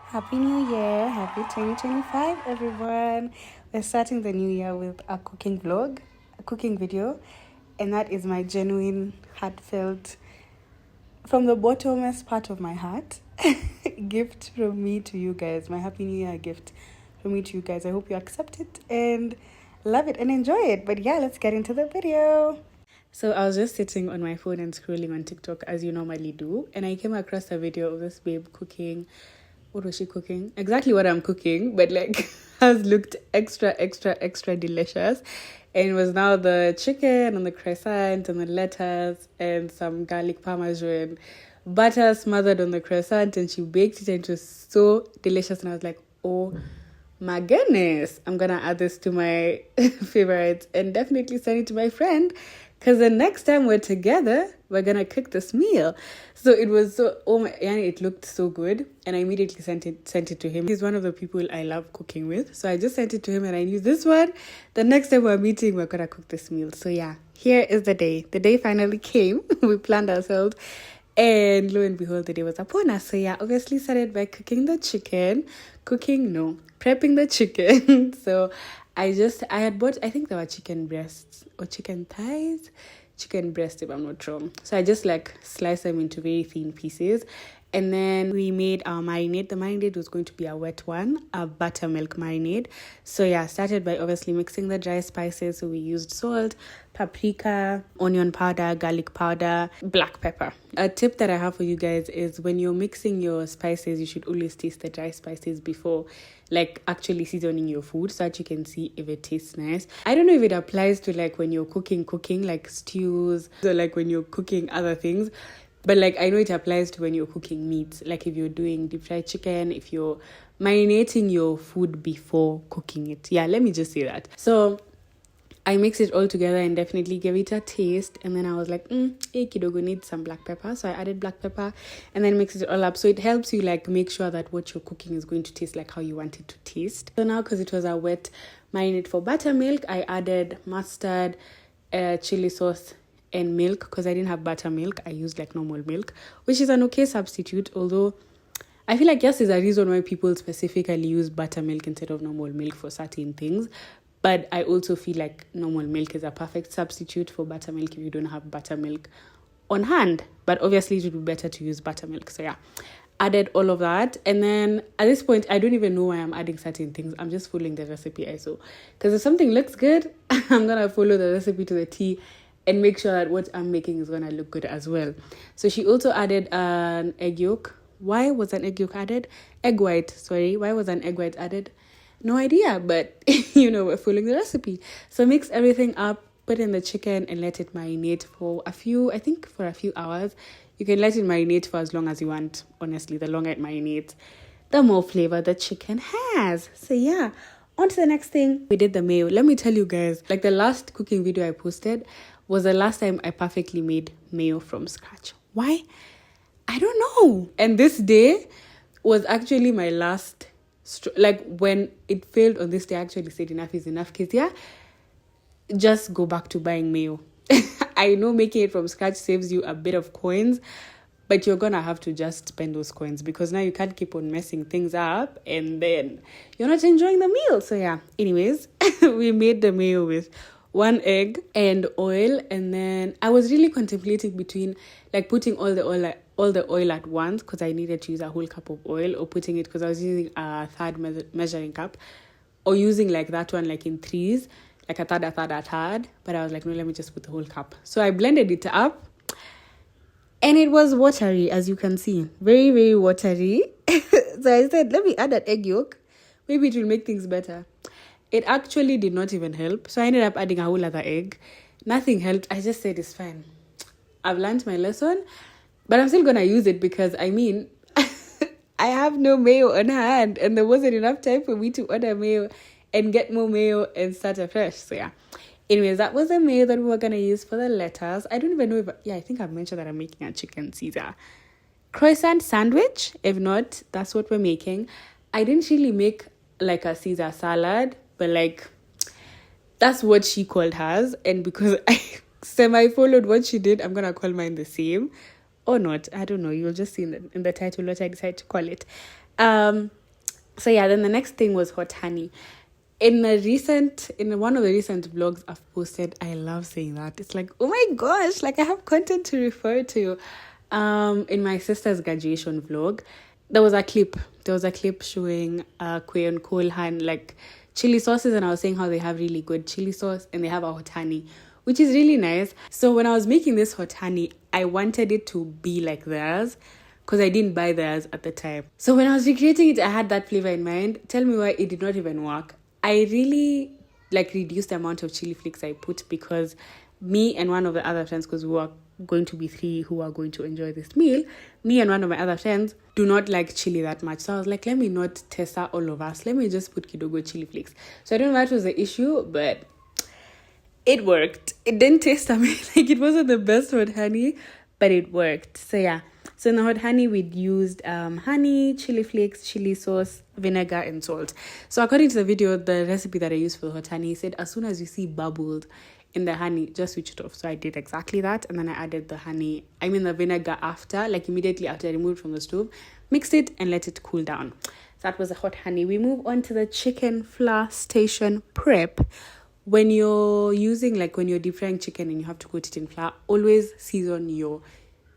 Happy New Year. Happy 2025, everyone. We're starting the new year with a cooking vlog, a cooking video, and that is my genuine, heartfelt, from the bottomest part of my heart, gift from me to you guys. My Happy New Year gift from me to you guys. I hope you accept it and love it and enjoy it. But yeah, let's get into the video. So I was just sitting on my phone and scrolling on TikTok as you normally do, and I came across a video of this babe cooking. What was she cooking? Exactly what I'm cooking, but like has looked extra delicious. And it was now the chicken and the croissant and the lettuce and some garlic parmesan, butter smothered on the croissant, and she baked it and it was so delicious. And I was like, oh my goodness, I'm gonna add this to my favorites and definitely send it to my friend, because the next time we're together, we're gonna cook this meal. So it was so, oh my, and it looked so good, and I immediately sent it to him. He's one of the people I love cooking with, so I just sent it to him, and I knew this one, the next time we're meeting, we're gonna cook this meal. So yeah, here is the day. The day finally came. We planned ourselves, and lo and behold, the day was upon us. So yeah, obviously started by prepping the chicken. So I had bought, I think there were chicken breasts or chicken thighs, chicken breast if I'm not wrong. So I just like sliced them into very thin pieces. And then we made our marinade. The marinade was going to be a wet one, a buttermilk marinade. So yeah, started by obviously mixing the dry spices. So we used salt, paprika, onion powder, garlic powder, black pepper. A tip that I have for you guys is when you're mixing your spices, you should always taste the dry spices before like actually seasoning your food, so that you can see if it tastes nice. I don't know if it applies to like when you're cooking like stews, or like when you're cooking other things. But like I know it applies to when you're cooking meat, like if you're doing deep fried chicken, if you're marinating your food before cooking it. Yeah, let me just say that. So I mixed it all together and definitely gave it a taste. And then I was like, hey, kidogo needs some black pepper. So I added black pepper and then mixed it all up. So it helps you like make sure that what you're cooking is going to taste like how you want it to taste. So now, because it was a wet marinade for buttermilk, I added mustard, chili sauce, and milk. Because I didn't have buttermilk, I used like normal milk, which is an okay substitute. Although I feel like yes, there's a reason why people specifically use buttermilk instead of normal milk for certain things. But I also feel like normal milk is a perfect substitute for buttermilk if you don't have buttermilk on hand. But obviously it would be better to use buttermilk. So yeah, added all of that. And then at this point, I don't even know why I'm adding certain things. I'm just following the recipe I saw. Because if something looks good, I'm going to follow the recipe to the T and make sure that what I'm making is going to look good as well. So she also added an egg yolk. Why was an egg yolk added? Egg white, sorry. Why was an egg white added? No idea, but we're following the recipe. So mix everything up, put in the chicken and let it marinate for a few hours. You can let it marinate for as long as you want. Honestly, the longer it marinates, the more flavor the chicken has. So yeah, on to the next thing. We did the mayo. Let me tell you guys, like the last cooking video I posted was the last time I perfectly made mayo from scratch. Why? I don't know. And this day was actually my last, like when it failed on this day, I actually said enough is enough, kids. Yeah, just go back to buying mayo. I know making it from scratch saves you a bit of coins, but you're gonna have to just spend those coins, because now you can't keep on messing things up and then you're not enjoying the meal. So yeah, anyways, we made the mayo with 1 egg and oil. And then I was really contemplating between like putting all the oil at once, because I needed to use a whole cup of oil, or putting it, because I was using a third measuring cup, or using like that one like in threes, like a third. But I was like, no, let me just put the whole cup. So I blended it up and it was watery, as you can see, very, very watery. So I said, let me add an egg yolk. Maybe it will make things better. It actually did not even help. So I ended up adding a whole other egg. Nothing helped. I just said, it's fine. I've learned my lesson, but I'm still going to use it, because I mean, I have no mayo on hand and there wasn't enough time for me to order mayo and get more mayo and start afresh. So yeah. Anyways, that was the mayo that we were going to use for the lettuce. I don't even know if, I think I've mentioned that I'm making a chicken Caesar croissant sandwich. If not, that's what we're making. I didn't really make like a Caesar salad, but like that's what she called hers. And because I semi-followed what she did, I'm going to call mine the same. Or not, I don't know. You'll just see in the title what I decide to call it. So yeah, then the next thing was hot honey. In one of the recent vlogs I've posted, I love saying that. It's like, oh my gosh, like I have content to refer to. In my sister's graduation vlog, there was a clip. Showing Kwe and Kolhan like chili sauces, and I was saying how they have really good chili sauce and they have a hot honey, which is really nice. So when I was making this hot honey, I wanted it to be like theirs because I didn't buy theirs at the time. So when I was recreating it, I had that flavor in mind. Tell me why it did not even work. I really like reduced the amount of chili flakes I put because me and one of the other friends, because we were going to be 3 who are going to enjoy this meal, me and one of my other friends do not like chili that much. So I was like, let me not test out all of us. Let me just put kidogo chili flakes. So I don't know if that was the issue, but it worked. It didn't taste amazing. Like it wasn't the best hot honey, but it worked. So yeah. So in the hot honey, we'd used honey, chili flakes, chili sauce, vinegar, and salt. So according to the video, the recipe that I used for the hot honey said as soon as you see bubbled in the honey, just switch it off. So I did exactly that. And then I added the vinegar after, like immediately after I removed from the stove, mixed it and let it cool down. So that was the hot honey. We move on to the chicken flour station prep. When you're deep frying chicken and you have to coat it in flour, always season your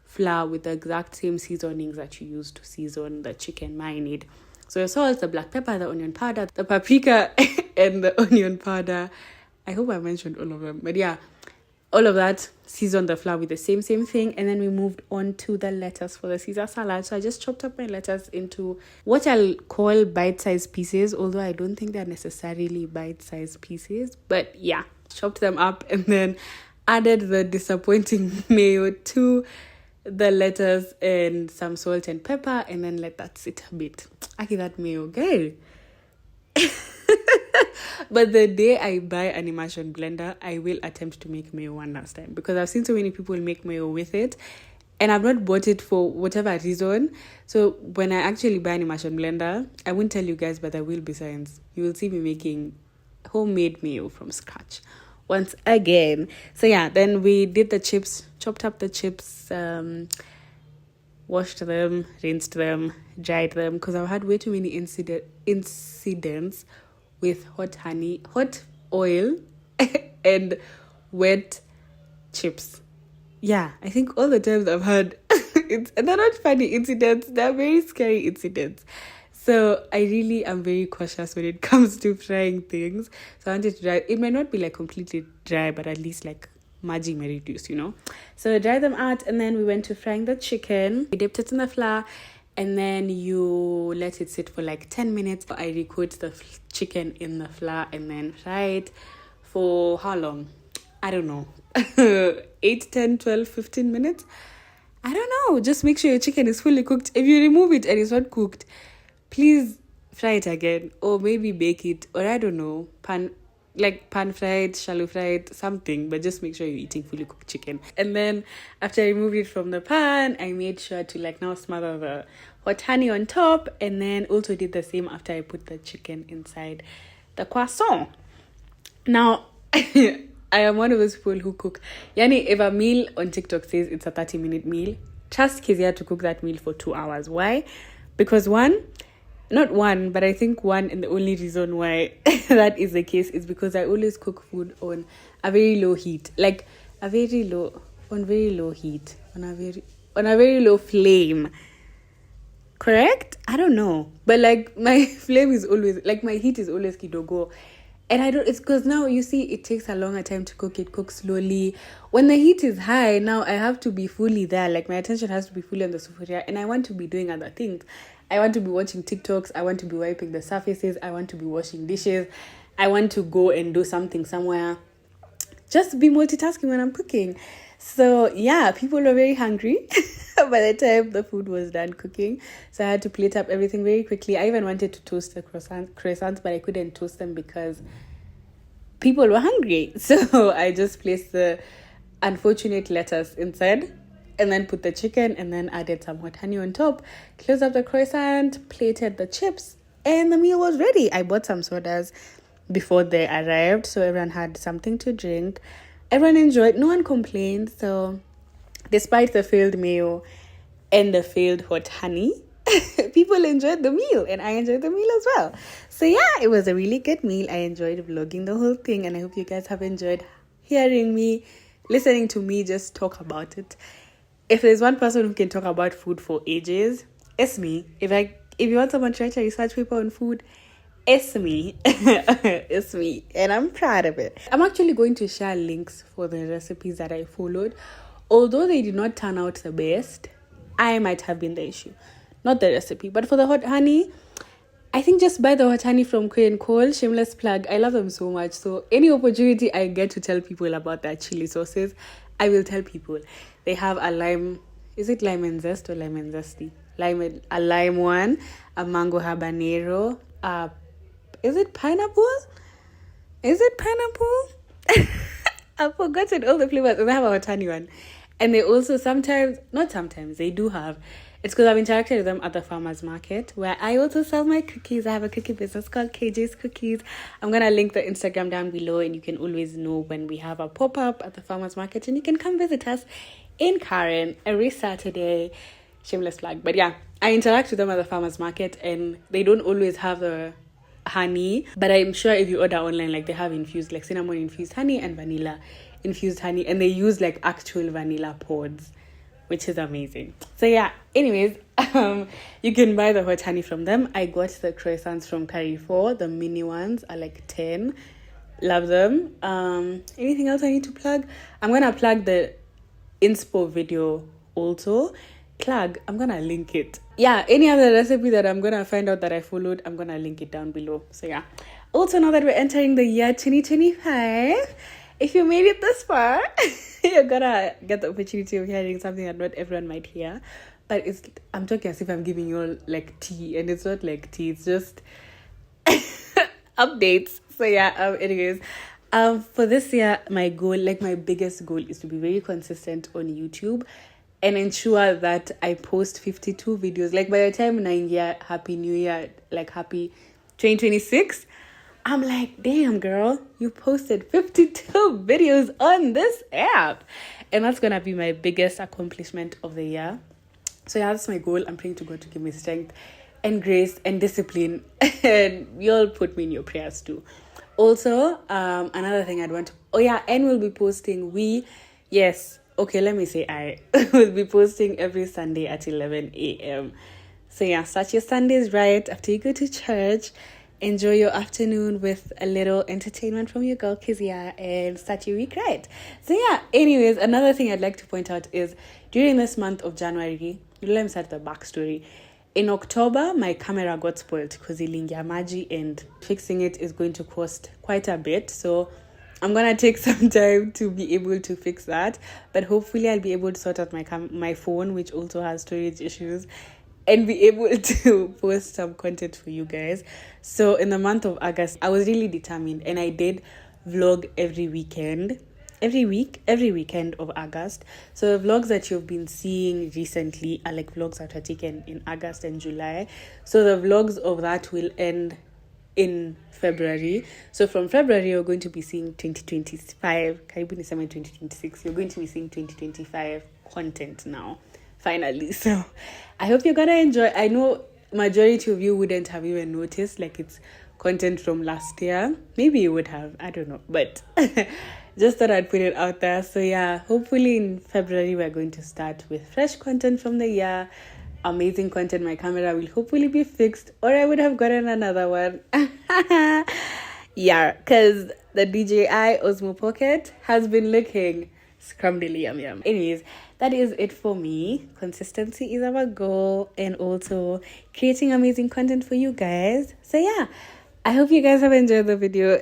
flour with the exact same seasonings that you use to season the chicken marinade. So your salt, the black pepper, the onion powder, the paprika, and the onion powder. I hope I mentioned all of them. But yeah, all of that, season the flour with the same thing. And then we moved on to the lettuce for the Caesar salad. So I just chopped up my lettuce into what I'll call bite-sized pieces, although I don't think they're necessarily bite-sized pieces. But yeah, chopped them up and then added the disappointing mayo to the lettuce and some salt and pepper, and then let that sit a bit. I give that mayo, girl. But the day I buy an immersion blender, I will attempt to make mayo one last time because I've seen so many people make mayo with it and I've not bought it for whatever reason. So when I actually buy an immersion blender, I won't tell you guys, but there will be signs. You will see me making homemade mayo from scratch once again. So yeah, then we did the chips, chopped up the chips, washed them, rinsed them, dried them, because I've had way too many incidents with hot oil, and wet chips. Yeah, I think all the times I've had, and they're not funny incidents, they're very scary incidents. So I really am very cautious when it comes to frying things. So I wanted to dry. It might not be like completely dry, but at least like maji may reduce, So I dried them out, and then we went to frying the chicken. We dipped it in the flour, and then you let it sit for like 10 minutes. I recoat the chicken in the flour and then fry it for how long? I don't know. 8, 10, 12, 15 minutes? I don't know. Just make sure your chicken is fully cooked. If you remove it and it's not cooked, please fry it again, or maybe bake it, or I don't know, pan fried, shallow fried, something, but just make sure you're eating fully cooked chicken. And then after I removed it from the pan, I made sure to now smother the hot honey on top, and then also did the same after I put the chicken inside the croissant. Now, I am one of those people who cook. Yani, if a meal on TikTok says it's a 30-minute meal, trust Kezia to cook that meal for 2 hours. Why? Because not one, but I think one and the only reason why that is the case is because I always cook food on a very low heat. Like on very low heat. On a very low flame. Correct? I don't know. But like my flame is always, like my heat is always kidogo. And it's because now you see it takes a longer time to cook. It cooks slowly. When the heat is high, now I have to be fully there. Like my attention has to be fully on the sufuria, and I want to be doing other things. I want to be watching TikToks. I want to be wiping the surfaces. I want to be washing dishes. I want to go and do something somewhere. Just be multitasking when I'm cooking. So yeah, people were very hungry by the time the food was done cooking. So I had to plate up everything very quickly. I even wanted to toast the croissants, but I couldn't toast them because people were hungry. So I just placed the unfortunate lettuce inside, and then put the chicken, and then added some hot honey on top, closed up the croissant, plated the chips, and the meal was ready. I bought some sodas before they arrived, so everyone had something to drink. Everyone enjoyed, no one complained. So despite the failed mayo and the failed hot honey, people enjoyed the meal and I enjoyed the meal as well. So yeah, it was a really good meal. I enjoyed vlogging the whole thing, and I hope you guys have enjoyed hearing me, listening to me just talk about it. If there's one person who can talk about food for ages, it's me. If you want someone to write a research paper on food, it's me. It's me, and I'm proud of it. I'm actually going to share links for the recipes that I followed. Although they did not turn out the best, I might have been the issue, not the recipe. But for the hot honey, I think just buy the hot honey from Korean Cole. Shameless plug. I love them so much. So any opportunity I get to tell people about their chili sauces, I will tell people. They have a lime. Is it lime and zest or lime and zesty? A lime one, a mango habanero. Is it pineapple? I've forgotten all the flavors. And they have a hot honey one. And they also they do have. It's because I've interacted with them at the farmer's market, where I also sell my cookies. I have a cookie business called KJ's Cookies. I'm going to link the Instagram down below, and you can always know when we have a pop-up at the farmer's market, and you can come visit us in Karen every Saturday. Shameless plug. But yeah, I interact with them at the farmer's market, and they don't always have the honey, but I'm sure if you order online, like they have infused, like cinnamon infused honey and vanilla infused honey, and they use like actual vanilla pods, which is amazing. So yeah, anyways, you can buy the hot honey from them. I got the croissants from Carrefour. The mini ones are like 10. Love them. Anything else I need to plug? I'm gonna plug the inspo video also. I'm gonna link it. Yeah, any other recipe that I'm gonna find out that I followed, I'm gonna link it down below. So yeah, also now that we're entering the year 2025, if you made it this far, you're gonna get the opportunity of hearing something that not everyone might hear. But I'm talking as if I'm giving you all like tea, and it's not like tea, it's just updates. So yeah, anyways, for this year, my biggest goal is to be very consistent on YouTube and ensure that I post 52 videos. Like by the time Happy New Year, like happy 2026, I'm like, damn girl, you posted 52 videos on this app. And that's gonna be my biggest accomplishment of the year. So yeah, that's my goal. I'm praying to God to give me strength and grace and discipline. And you'll put me in your prayers too. Also, another thing and we'll be posting, I will be posting every Sunday at 11 a.m. So yeah, start your Sundays right after you go to church. Enjoy your afternoon with a little entertainment from your girl Kizia, and start your week right. So yeah, anyways, another thing I'd like to point out is during this month of January, let me start the backstory. In October, my camera got spoiled because ilingia maji, and fixing it is going to cost quite a bit. So I'm going to take some time to be able to fix that. But hopefully I'll be able to sort out my phone, which also has storage issues, and be able to post some content for you guys. So in the month of August, I was really determined, and I did vlog every weekend of August. So the vlogs that you've been seeing recently are like vlogs that were taken in August and July. So the vlogs of that will end in February. So from February, you're going to be seeing 2025. Karibuni Summer 2026. You're going to be seeing 2025 content now, finally. So I hope you're gonna enjoy. I know majority of you wouldn't have even noticed, like it's content from last year. Maybe you would have, I don't know, but just thought I'd put it out there. So yeah, hopefully in February we're going to start with fresh content from the year. Amazing content. My camera will hopefully be fixed, or I would have gotten another one. Yeah, because the DJI Osmo Pocket has been looking scrumbly yum yum. Anyways, that is it for me. Consistency is our goal, and also creating amazing content for you guys. So yeah, I hope you guys have enjoyed the video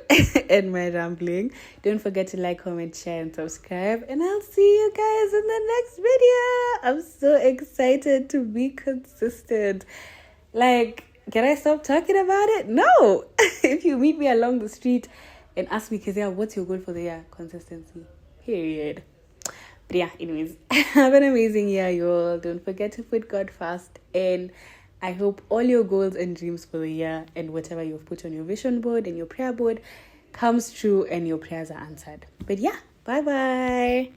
and my rambling. Don't forget to like, comment, share, and subscribe. And I'll see you guys in the next video. I'm so excited to be consistent. Like, can I stop talking about it? No. If you meet me along the street and ask me, Kezia, what's your goal for the year? Consistency. Period. But yeah, anyways, have an amazing year, y'all. Don't forget to put God first, and I hope all your goals and dreams for the year and whatever you've put on your vision board and your prayer board comes true and your prayers are answered. But yeah, bye-bye.